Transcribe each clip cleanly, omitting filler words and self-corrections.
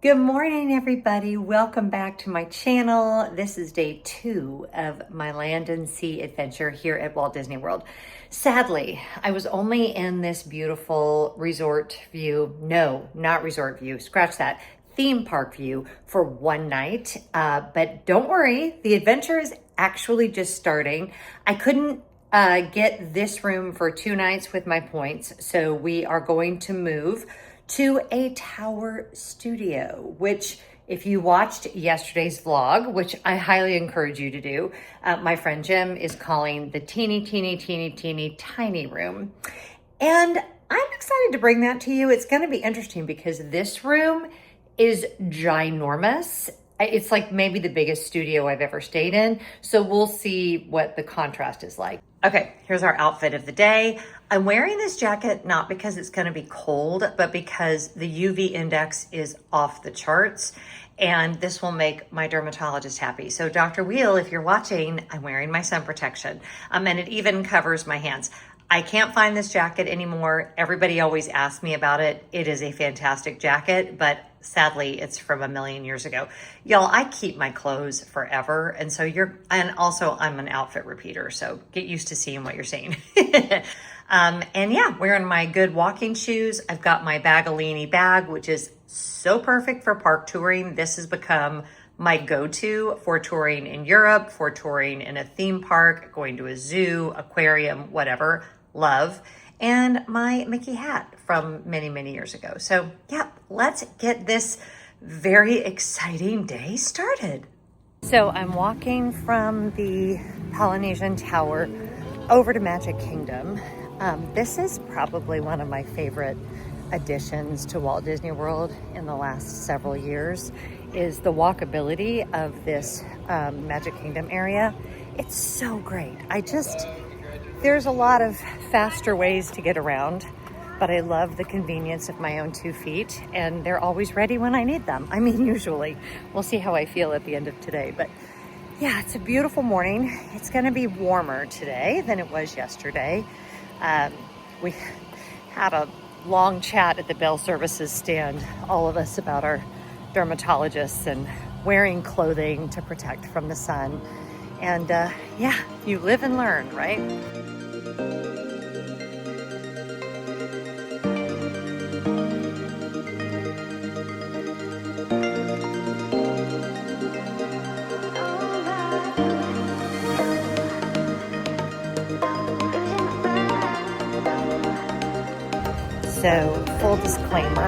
Good morning, everybody. Welcome back to my channel. This is day 2 of my land and sea adventure here at Walt Disney World. Sadly, I was only in this beautiful resort view. No, not resort view. Scratch that. Theme park view for one night. But don't worry, the adventure is actually just starting. I couldn't get this room for 2 nights with my points, so we are going to move to a tower studio, which if you watched yesterday's vlog, which I highly encourage you to do, my friend Jim is calling the teeny tiny room. And I'm excited to bring that to you. It's gonna be interesting because this room is ginormous. It's like maybe the biggest studio I've ever stayed in. So we'll see what the contrast is like. Okay, here's our outfit of the day. I'm wearing this jacket not because it's gonna be cold, but because the UV index is off the charts, and this will make my dermatologist happy. So Dr. Wheel, if you're watching, I'm wearing my sun protection, and it even covers my hands. I can't find this jacket anymore. Everybody always asks me about it. It is a fantastic jacket, but sadly, it's from a million years ago. Y'all, I keep my clothes forever. And so and also I'm an outfit repeater. So get used to seeing what you're seeing. And yeah, wearing my good walking shoes. I've got my Bagolini bag, which is so perfect for park touring. This has become my go-to for touring in Europe, for touring in a theme park, going to a zoo, aquarium, whatever. Love. And my Mickey hat from many years ago. So yeah, let's get this very exciting day started. So I'm walking from the Polynesian Tower over to Magic Kingdom. This is probably one of my favorite additions to Walt Disney World in the last several years, is the walkability of this Magic Kingdom area. It's so great. There's a lot of faster ways to get around, but I love the convenience of my own 2 feet, and they're always ready when I need them. I mean, usually. We'll see how I feel at the end of today, but yeah, it's a beautiful morning. It's gonna be warmer today than it was yesterday. We had a long chat at the Bell Services stand, all of us, about our dermatologists and wearing clothing to protect from the sun. And yeah, you live and learn, right? So, full disclaimer,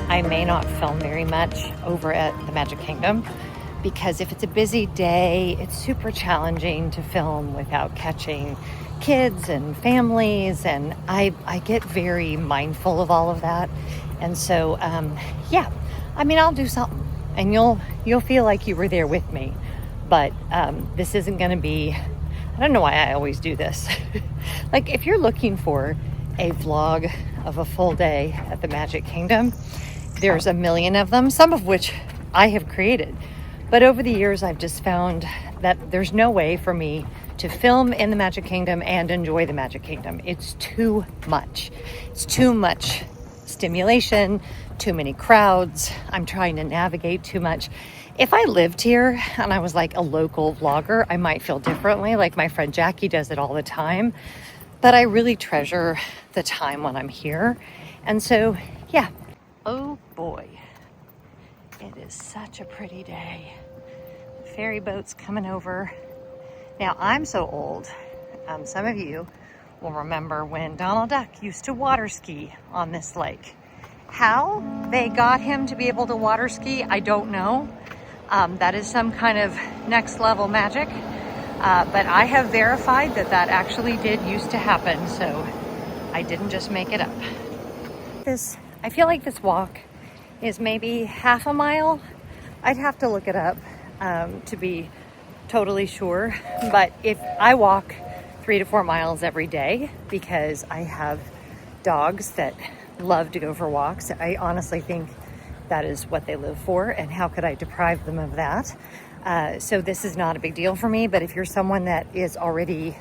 I may not film very much over at the Magic Kingdom because if it's a busy day, it's super challenging to film without catching kids and families, and I get very mindful of all of that. And so, yeah, I mean, I'll do something, and you'll feel like you were there with me. But this isn't going to be. I don't know why I always do this. Like, if you're looking for a vlog of a full day at the Magic Kingdom, there's a million of them, some of which I have created. But over the years, I've just found that there's no way for me to film in the Magic Kingdom and enjoy the Magic Kingdom. It's too much. It's too much stimulation, too many crowds. I'm trying to navigate too much. If I lived here and I was like a local vlogger, I might feel differently. Like my friend Jackie does it all the time. But I really treasure the time when I'm here. And so, yeah. Oh boy. It is such a pretty day. The ferry boat's coming over. Now, I'm so old. Some of you will remember when Donald Duck used to water ski on this lake. How they got him to be able to water ski, I don't know. That is some kind of next level magic. But I have verified that actually did used to happen, so I didn't just make it up. I feel like this walk is maybe half a mile. I'd have to look it up to be totally sure. But if I walk 3 to 4 miles every day because I have dogs that love to go for walks, I honestly think that is what they live for, and how could I deprive them of that? So this is not a big deal for me, but if you're someone that is already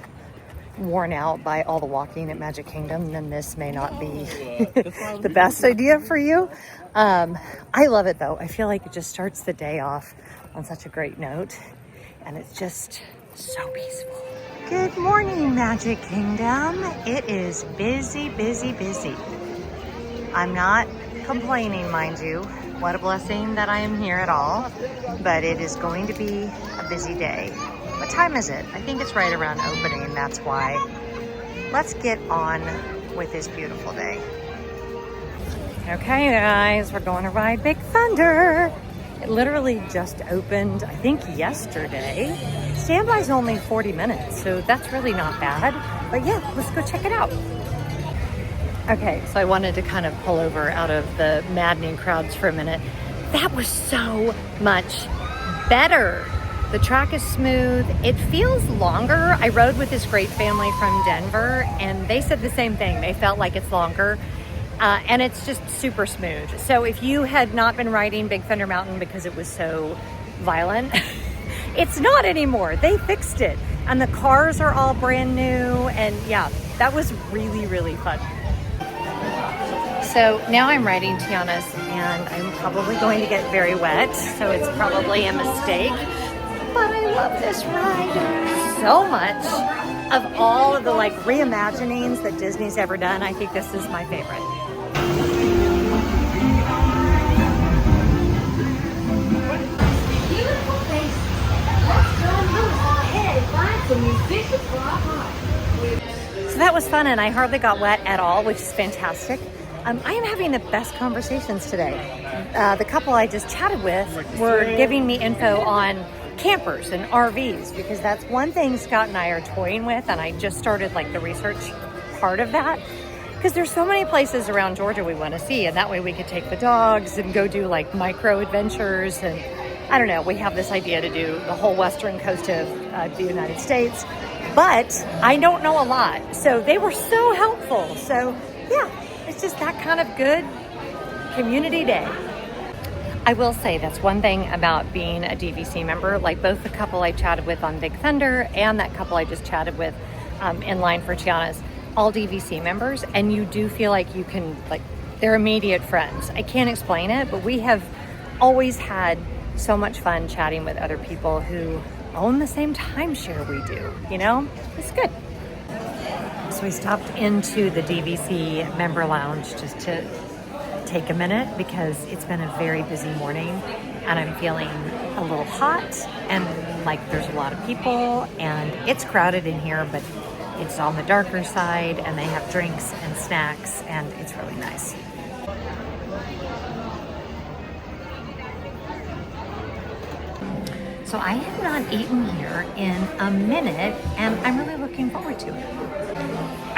worn out by all the walking at Magic Kingdom, then this may not be the best idea for you. I love it though. I feel like it just starts the day off on such a great note, and it's just so peaceful. Good morning, Magic Kingdom. It is busy, busy, busy. I'm not complaining, mind you. What a blessing that I am here at all, but it is going to be a busy day. What time is it? I think it's right around opening, that's why. Let's get on with this beautiful day. Okay, guys, we're going to ride Big Thunder. It literally just opened, I think, yesterday. Standby's only 40 minutes, so that's really not bad. But yeah, let's go check it out. Okay, so I wanted to kind of pull over out of the maddening crowds for a minute. That was so much better. The track is smooth. It feels longer. I rode with this great family from Denver, and they said the same thing. They felt like it's longer. And it's just super smooth. So if you had not been riding Big Thunder Mountain because it was so violent, it's not anymore. They fixed it. And the cars are all brand new. And yeah, that was really, really fun. So now I'm riding Tiana's, and I'm probably going to get very wet. So it's probably a mistake. But I love this ride so much. Of all of the like reimaginings that Disney's ever done, I think this is my favorite. So that was fun, and I hardly got wet at all, which is fantastic. I am having the best conversations today. The couple I just chatted with were giving me info on campers and RVs, because that's one thing Scott and I are toying with, and I just started like the research part of that, because there's so many places around Georgia we want to see, and that way we could take the dogs and go do like micro adventures. And I don't know, we have this idea to do the whole western coast of the United States, but I don't know a lot. So they were so helpful. So yeah, it's just that kind of good community day. I will say that's one thing about being a DVC member, like both the couple I chatted with on Big Thunder and that couple I just chatted with in line for Tiana's, all DVC members, and you do feel like you can, like, they're immediate friends. I can't explain it, but we have always had so much fun chatting with other people who own the same timeshare we do, you know? It's good. So we stopped into the DVC member lounge just to take a minute, because it's been a very busy morning and I'm feeling a little hot, and like there's a lot of people and it's crowded in here, but it's on the darker side, and they have drinks and snacks, and it's really nice. So I have not eaten here in a minute, and I'm really looking forward to it.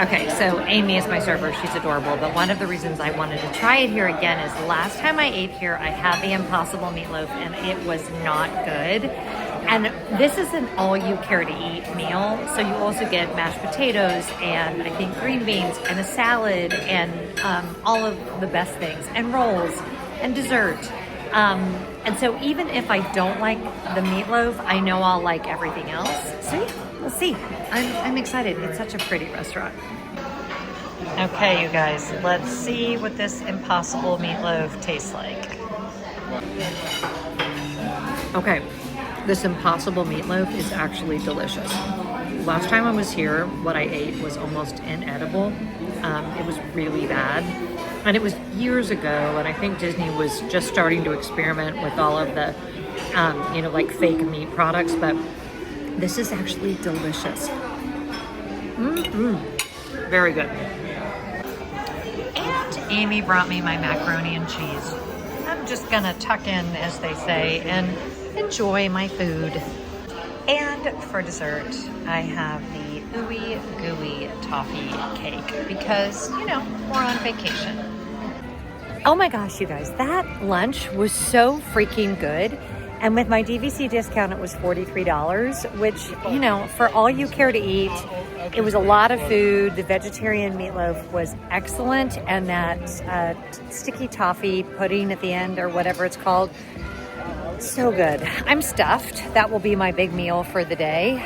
Okay, so Amy is my server. She's adorable, but one of the reasons I wanted to try it here again is last time I ate here, I had the Impossible Meatloaf, and it was not good. And this is an all-you-care-to-eat meal, so you also get mashed potatoes and I think green beans and a salad and all of the best things, and rolls and dessert. And so even if I don't like the meatloaf, I know I'll like everything else. So yeah, we'll see. I'm excited. It's such a pretty restaurant. Okay, you guys, let's see what this Impossible Meatloaf tastes like. Okay. This Impossible Meatloaf is actually delicious. Last time I was here, what I ate was almost inedible. It was really bad. And it was years ago, and I think Disney was just starting to experiment with all of the, like fake meat products, but this is actually delicious. Very good. And Amy brought me my macaroni and cheese. I'm just gonna tuck in, as they say, and enjoy my food. And for dessert, I have the Ooey Gooey Toffee Cake, because, we're on vacation. Oh my gosh, you guys, that lunch was so freaking good. And with my DVC discount, it was $43, which, for all you care to eat, it was a lot of food. The vegetarian meatloaf was excellent. And that sticky toffee pudding at the end, or whatever it's called, so good. I'm stuffed. That will be my big meal for the day.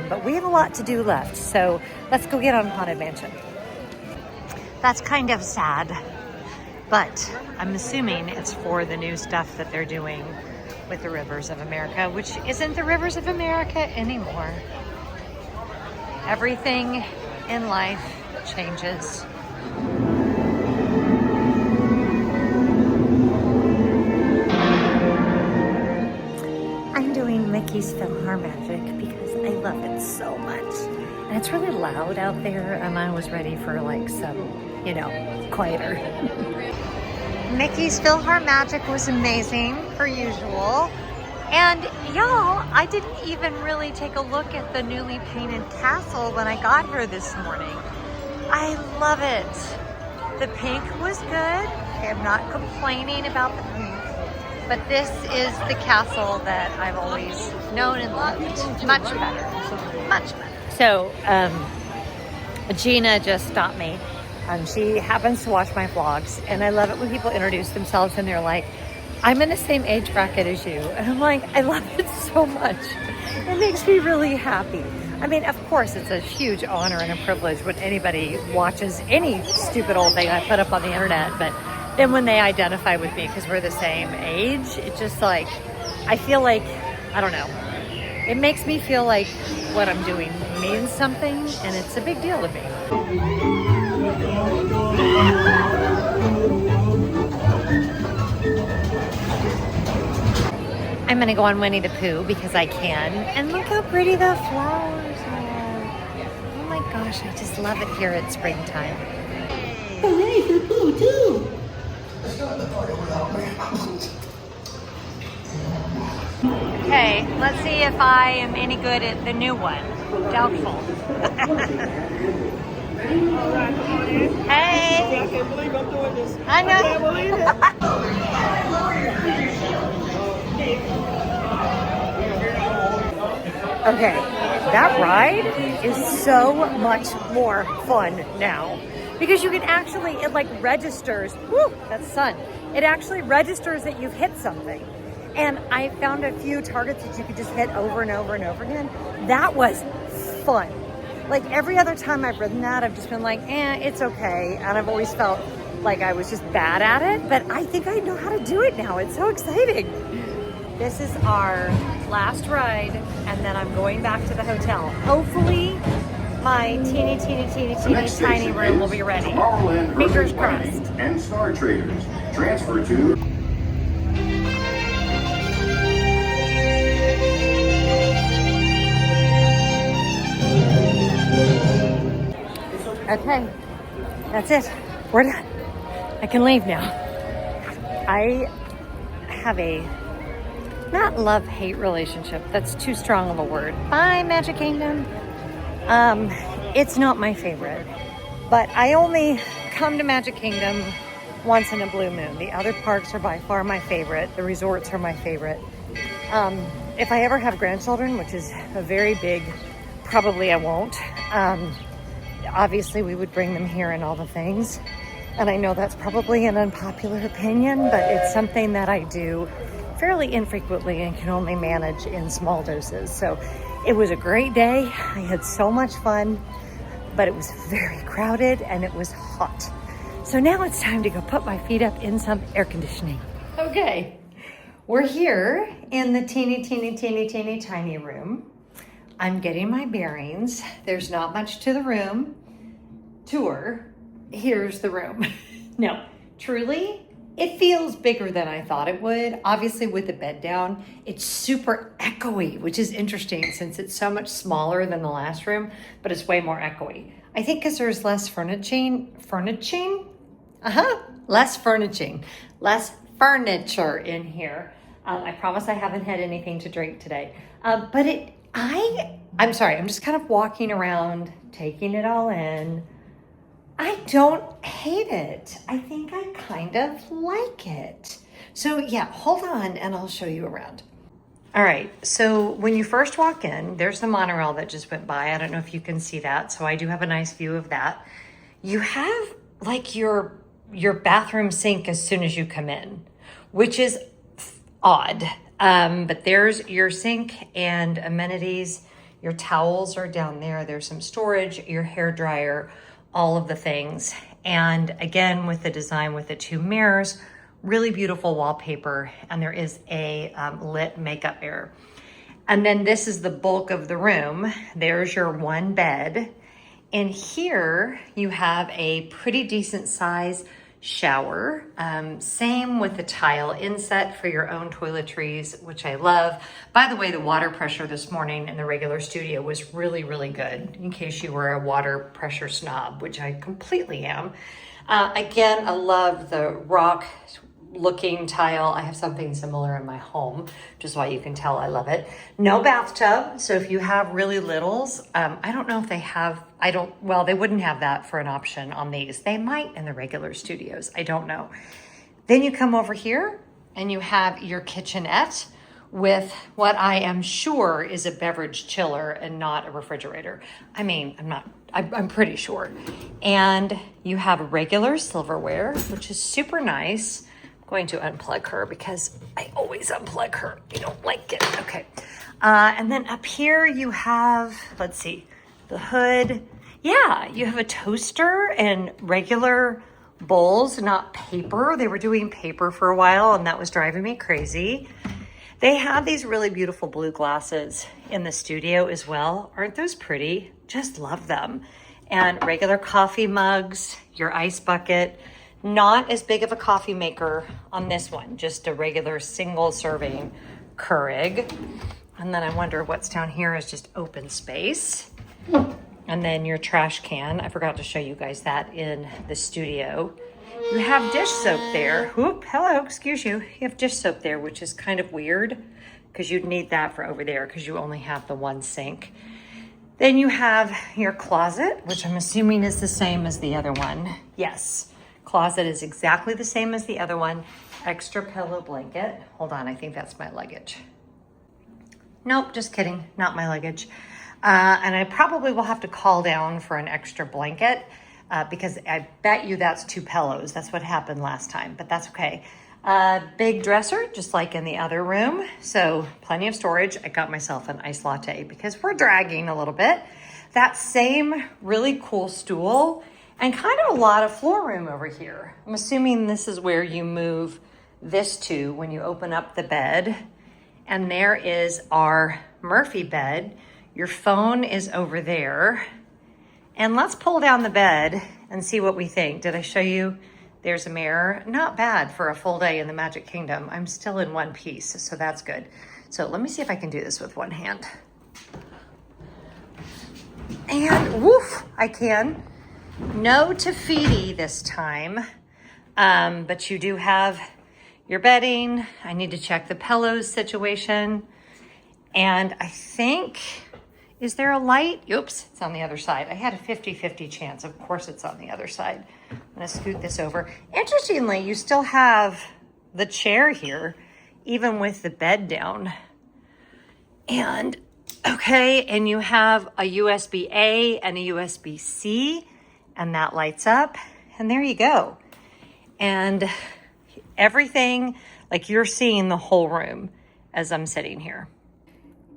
But we have a lot to do left. So let's go get on Haunted Mansion. That's kind of sad. but I'm assuming it's for the new stuff that they're doing with the Rivers of America, which isn't the Rivers of America anymore. Everything in life changes. I'm doing Mickey's PhilharMagic because I love it so much. And it's really loud out there, and I was ready for like some, you know, quieter. Mickey's PhilharMagic was amazing, per usual. And y'all, I didn't even really take a look at the newly painted castle when I got here this morning. I love it. The pink was good. I am not complaining about the pink. But this is the castle that I've always known and loved. Much better. Much better. So, Gina just stopped me. She happens to watch my vlogs, and I love it when people introduce themselves and they're like, I'm in the same age bracket as you. And I'm like, I love it so much. It makes me really happy. I mean, of course, it's a huge honor and a privilege when anybody watches any stupid old thing I put up on the internet, but then when they identify with me because we're the same age, it's just like, I feel like, I don't know. It makes me feel like what I'm doing means something, and it's a big deal to me. I'm gonna go on Winnie the Pooh because I can, and look how pretty the flowers are. Oh my gosh, I just love it here at springtime. Hooray for Pooh too! Okay, let's see if I am any good at the new one. Doubtful. Hey! I can't believe I'm doing this. I know. I can't believe it. Okay, that ride is so much more fun now because you can actually, it like registers, whoo, that's sun. It actually registers that you've hit something. And I found a few targets that you could just hit over and over and over again. That was fun. Like every other time I've ridden that, I've just been like, it's okay. And I've always felt like I was just bad at it, but I think I know how to do it now. It's so exciting. This is our last ride, and then I'm going back to the hotel. Hopefully, my teeny tiny room will be ready. Fingers crossed. And Star Traders transfer to. Okay, that's it. We're done. I can leave now. I have a not love-hate relationship. That's too strong of a word. Bye, Magic Kingdom. It's not my favorite, but I only come to Magic Kingdom once in a blue moon. The other parks are by far my favorite. The resorts are my favorite. If I ever have grandchildren, which is a very big, probably I won't. Obviously, we would bring them here and all the things. And I know that's probably an unpopular opinion, but it's something that I do fairly infrequently and can only manage in small doses. So it was a great day. I had so much fun, but it was very crowded and it was hot. So now it's time to go put my feet up in some air conditioning. Okay, we're here in the teeny tiny room. I'm getting my bearings. There's not much to the room. Tour. Here's the room. No, truly, it feels bigger than I thought it would. Obviously, with the bed down, it's super echoey, which is interesting since it's so much smaller than the last room, but it's way more echoey. I think because there's less furnishing? Less furnishing. Less furniture in here. I promise I haven't had anything to drink today. But I'm sorry, I'm just kind of walking around, taking it all in. I don't hate it. I think I kind of like it. So yeah, hold on and I'll show you around. All right, so when you first walk in, there's the monorail that just went by. I don't know if you can see that, so I do have a nice view of that. You have like your bathroom sink as soon as you come in, which is odd. But there's your sink and amenities. Your towels are down there. There's some storage, your hair dryer, all of the things. And again, with the design with the 2 mirrors, really beautiful wallpaper, and there is a lit makeup mirror. And then this is the bulk of the room. There's your 1 bed. And here you have a pretty decent size shower. Same with the tile inset for your own toiletries, which I love. By the way, the water pressure this morning in the regular studio was really, really good, in case you were a water pressure snob, which I completely am. Again, I love the rock looking tile. I have something similar in my home, which is why you can tell I love it. No bathtub. So if you have really littles, I don't know if they have, well, they wouldn't have that for an option on these. They might in the regular studios. I don't know. Then you come over here and you have your kitchenette with what I am sure is a beverage chiller and not a refrigerator. I mean, I'm pretty sure. And you have regular silverware, which is super nice. Going to unplug her because I always unplug her. I don't like it. Okay. And then up here you have, let's see, the hood. Yeah, you have a toaster and regular bowls, not paper. They were doing paper for a while and that was driving me crazy. They have these really beautiful blue glasses in the studio as well. Aren't those pretty? Just love them. And regular coffee mugs, your ice bucket. Not as big of a coffee maker on this one, just a regular single serving Keurig. And then I wonder what's down here is just open space. And then your trash can. I forgot to show you guys that in the studio. You have dish soap there. Whoop, hello, excuse you. You have dish soap there, which is kind of weird because you'd need that for over there because you only have the 1 sink. Then you have your closet, which I'm assuming is the same as the other one. Yes. Closet is exactly the same as the other one. Extra pillow blanket. Hold on, I think that's my luggage. Nope, just kidding, not my luggage. And I probably will have to call down for an extra blanket because I bet you that's 2 pillows. That's what happened last time, but that's okay. Big dresser, just like in the other room. So plenty of storage. I got myself an iced latte because we're dragging a little bit. That same really cool stool and kind of a lot of floor room over here. I'm assuming this is where you move this to when you open up the bed. And there is our Murphy bed. Your phone is over there. And let's pull down the bed and see what we think. Did I show you? There's a mirror. Not bad for a full day in the Magic Kingdom. I'm still in one piece, so that's good. So let me see if I can do this with one hand. And woof, I can. No taffiti this time, but you do have your bedding. I need to check the pillows situation. And I think, is there a light? Oops, it's on the other side. I had a 50-50 chance. Of course it's on the other side. I'm gonna scoot this over. Interestingly, you still have the chair here, even with the bed down. And okay, and you have a USB-A and a USB-C. And that lights up, and there you go. And everything, like you're seeing the whole room as I'm sitting here.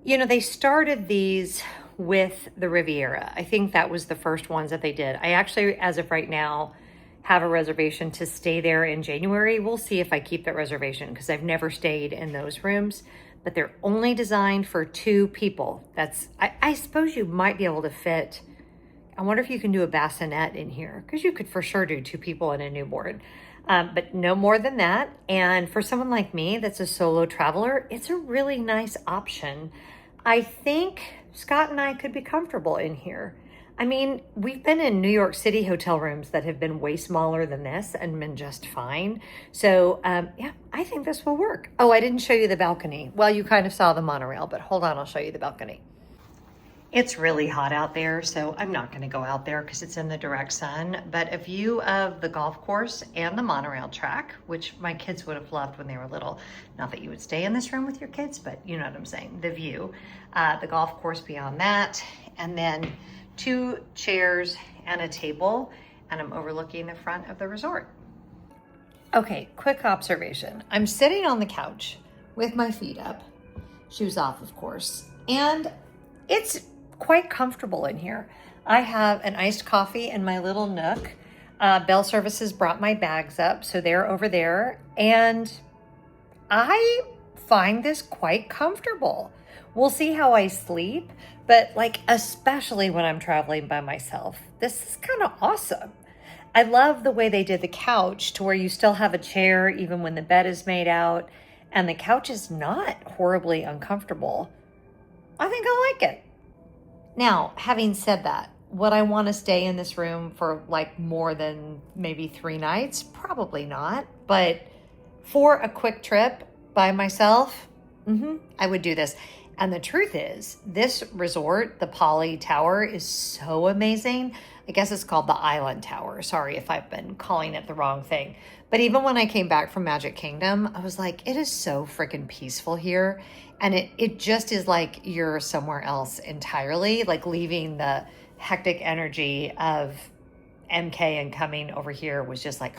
You know, they started these with the Riviera. I think that was the first ones that they did. I actually, as of right now, have a reservation to stay there in January. We'll see if I keep that reservation because I've never stayed in those rooms, but they're only designed for 2 people. That's, I suppose you might be able to fit, I wonder if you can do a bassinet in here because you could for sure do 2 people and a newborn, but no more than that. And for someone like me that's a solo traveler, it's a really nice option. I think Scott and I could be comfortable in here. I mean, we've been in New York City hotel rooms that have been way smaller than this and been just fine. So yeah, I think this will work. Oh, I didn't show you the balcony. Well, you kind of saw the monorail, but hold on, I'll show you the balcony. It's really hot out there, so I'm not gonna go out there because it's in the direct sun, but a view of the golf course and the monorail track, which my kids would have loved when they were little. Not that you would stay in this room with your kids, but you know what I'm saying, the view. The golf course beyond that, and then 2 chairs and a table, and I'm overlooking the front of the resort. Okay, quick observation. I'm sitting on the couch with my feet up, shoes off, of course, and it's quite comfortable in here. I have an iced coffee in my little nook. Bell Services brought my bags up, so they're over there. And I find this quite comfortable. We'll see how I sleep, but like, especially when I'm traveling by myself, this is kind of awesome. I love the way they did the couch to where you still have a chair even when the bed is made out, and the couch is not horribly uncomfortable. I think I like it. Now, having said that, would I want to stay in this room for like more than maybe 3 nights? Probably not. But for a quick trip by myself, I would do this. And the truth is, this resort, the Poly Tower, is so amazing. I guess it's called the Island Tower. Sorry if I've been calling it the wrong thing. But even when I came back from Magic Kingdom, I was like, it is so freaking peaceful here. And it just is like you're somewhere else entirely, like leaving the hectic energy of MK and coming over here was just like,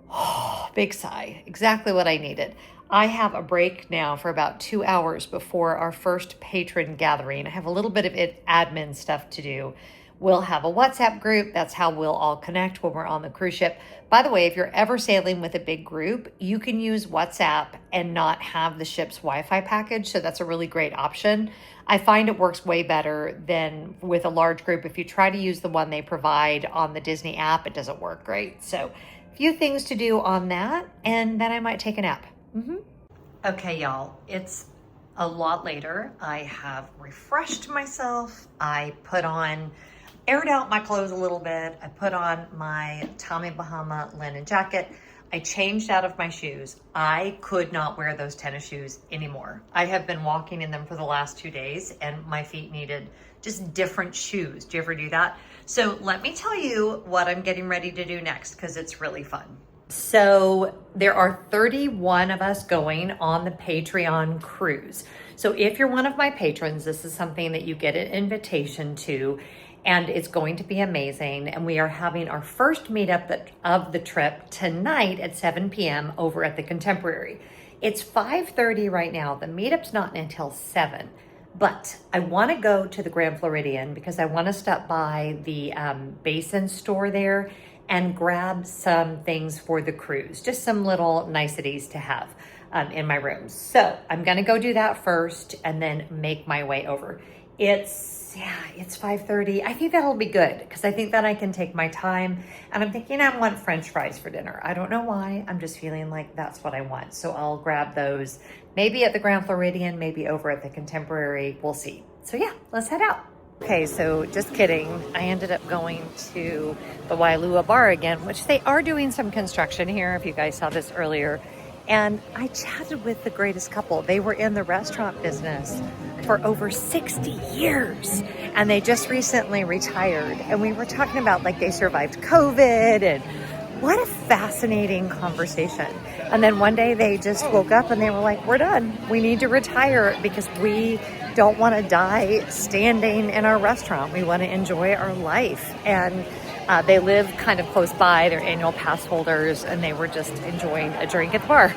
oh, big sigh. Exactly what I needed. I have a break now for about 2 hours before our first patron gathering. I have a little bit of admin stuff to do. We'll have a WhatsApp group. That's how we'll all connect when we're on the cruise ship. By the way, if you're ever sailing with a big group, you can use WhatsApp and not have the ship's Wi-Fi package. So that's a really great option. I find it works way better than with a large group. If you try to use the one they provide on the Disney app, it doesn't work great. So a few things to do on that, and then I might take a nap. Okay, y'all, it's a lot later. I have refreshed myself. I aired out my clothes a little bit. I put on my Tommy Bahama linen jacket. I changed out of my shoes. I could not wear those tennis shoes anymore. I have been walking in them for the last 2 days and my feet needed just different shoes. Do you ever do that? So let me tell you what I'm getting ready to do next because it's really fun. So there are 31 of us going on the Patreon cruise. So if you're one of my patrons, this is something that you get an invitation to, and it's going to be amazing. And we are having our first meetup of the trip tonight at 7 p.m. over at the Contemporary. It's 5:30 right now. The meetup's not until 7. But I want to go to the Grand Floridian because I want to stop by the Basin store there and grab some things for the cruise, just some little niceties to have in my room. So I'm gonna go do that first and then make my way over. It's 5:30. I think that'll be good because I think that I can take my time, and I'm thinking I want French fries for dinner. I don't know why, I'm just feeling like that's what I want. So I'll grab those, maybe at the Grand Floridian, maybe over at the Contemporary, we'll see. So yeah, let's head out. Okay, so just kidding. I ended up going to the Wailua Bar again, which they are doing some construction here, if you guys saw this earlier. And I chatted with the greatest couple. They were in the restaurant business for over 60 years, and they just recently retired. And we were talking about like they survived COVID, and what a fascinating conversation. And then one day they just woke up and they were like, we're done. We need to retire because we don't want to die standing in our restaurant. We want to enjoy our life. And they live kind of close by. They're annual pass holders, and they were just enjoying a drink at the bar.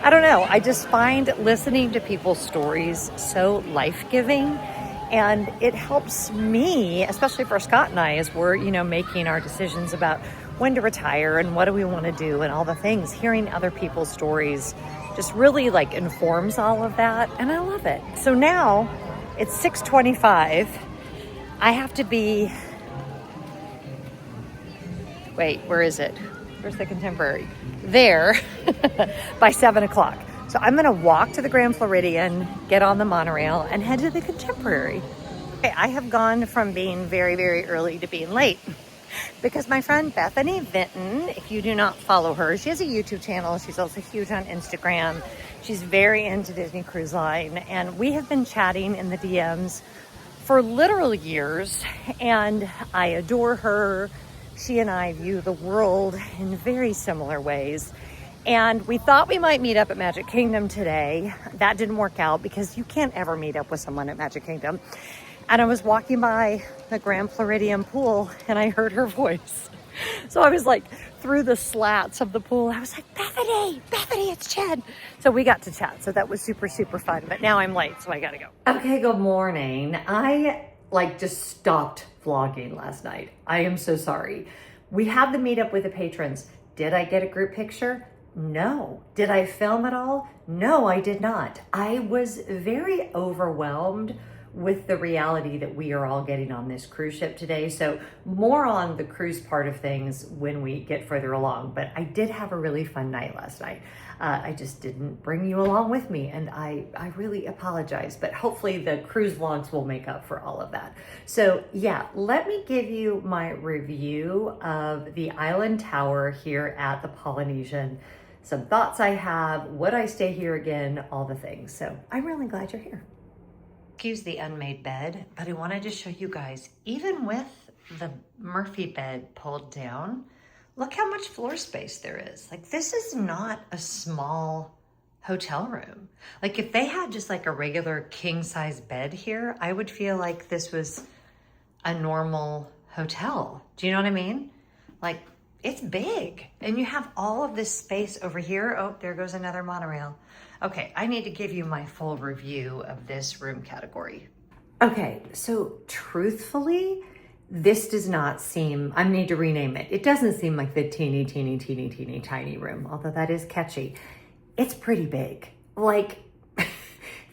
I don't know. I just find listening to people's stories so life-giving, and it helps me, especially for Scott and I, as we're, making our decisions about when to retire and what do we want to do and all the things. Hearing other people's stories just really informs all of that, and I love it. So now it's 6:25. I have to be, wait, where is it? Where's the Contemporary? There by 7 o'clock. So I'm gonna walk to the Grand Floridian, get on the monorail, and head to the Contemporary. Okay, I have gone from being very, very early to being late because my friend Bethany Vinton, if you do not follow her, she has a YouTube channel. She's also huge on Instagram. She's very into Disney Cruise Line, and we have been chatting in the DMs for literal years, and I adore her. She and I view the world in very similar ways. And we thought we might meet up at Magic Kingdom today. That didn't work out because you can't ever meet up with someone at Magic Kingdom. And I was walking by the Grand Floridian pool and I heard her voice. So I was through the slats of the pool, I was like, Bethany, it's Jen. So we got to chat. So that was super, super fun. But now I'm late, so I gotta go. Okay, good morning. I just stopped vlogging last night. I am so sorry. we had the meetup with the patrons. Did I get a group picture? No. Did I film it all? No, I did not. I was very overwhelmed with the reality that we are all getting on this cruise ship today. So more on the cruise part of things when we get further along. But I did have a really fun night last night. I just didn't bring you along with me, and I really apologize, but hopefully the cruise vlogs will make up for all of that. So yeah, let me give you my review of the island tower here at the Polynesian. Some thoughts I have, would I stay here again, all the things. So I'm really glad you're here. Excuse the unmade bed, but I wanted to show you guys, even with the Murphy bed pulled down, look how much floor space there is. Like, this is not a small hotel room. Like, if they had just like a regular king size bed here, I would feel like this was a normal hotel. Do you know what I mean? Like, it's big, and you have all of this space over here. Oh, there goes another monorail. Okay, I need to give you my full review of this room category. Okay, so truthfully, this does not seem, I need to rename it. It doesn't seem like the teeny tiny room, although that is catchy. It's pretty big. Like,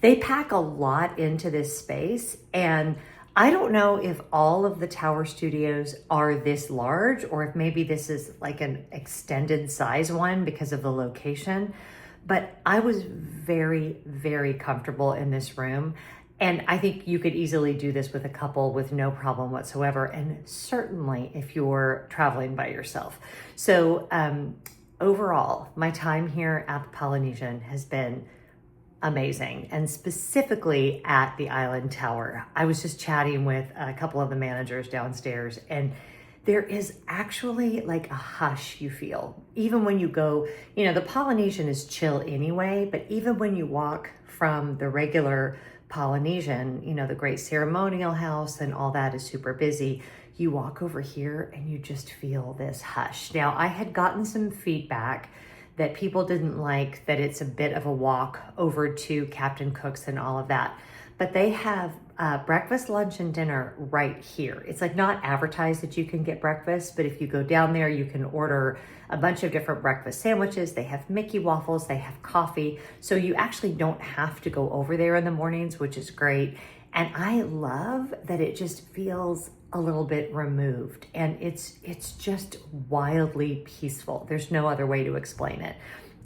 they pack a lot into this space, and I don't know if all of the tower studios are this large, or if maybe this is like an extended size one because of the location. But I was very, very comfortable in this room. And I think you could easily do this with a couple with no problem whatsoever. And certainly if you're traveling by yourself. So overall, my time here at the Polynesian has been amazing. And specifically at the Island Tower. I was just chatting with a couple of the managers downstairs, and there is actually like a hush you feel. Even when you go, you know, the Polynesian is chill anyway, but even when you walk from the regular Polynesian, you know, the great ceremonial house and all that is super busy, you walk over here and you just feel this hush. Now, I had gotten some feedback that people didn't like that it's a bit of a walk over to Captain Cook's and all of that. But they have breakfast, lunch, and dinner right here. It's like not advertised that you can get breakfast, but if you go down there, you can order a bunch of different breakfast sandwiches. They have Mickey waffles, they have coffee. So you actually don't have to go over there in the mornings, which is great. And I love that it just feels a little bit removed, and it's just wildly peaceful. There's no other way to explain it.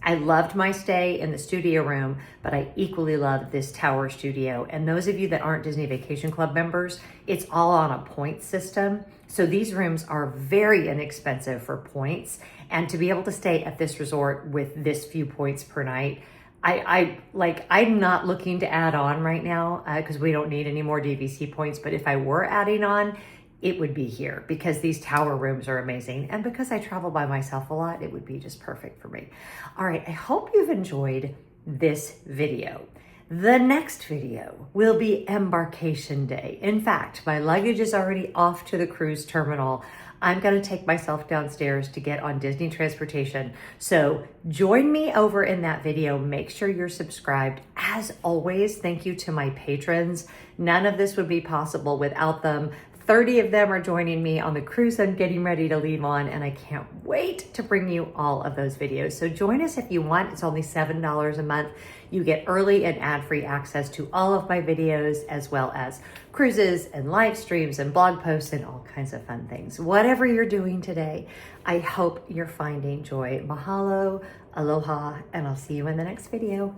I loved my stay in the studio room, but I equally loved this tower studio. And those of you that aren't Disney Vacation Club members, it's all on a point system. So these rooms are very inexpensive for points. And to be able to stay at this resort with this few points per night, I'm not looking to add on right now because we don't need any more DVC points. But if I were adding on, it would be here because these tower rooms are amazing. And because I travel by myself a lot, it would be just perfect for me. All right, I hope you've enjoyed this video. The next video will be embarkation day. In fact, my luggage is already off to the cruise terminal. I'm gonna take myself downstairs to get on Disney transportation. So join me over in that video. Make sure you're subscribed. As always, thank you to my patrons. None of this would be possible without them. 30 of them are joining me on the cruise I'm getting ready to leave on, and I can't wait to bring you all of those videos. So join us if you want. It's only $7 a month. You get early and ad-free access to all of my videos, as well as cruises and live streams and blog posts and all kinds of fun things. Whatever you're doing today, I hope you're finding joy. Mahalo, aloha, and I'll see you in the next video.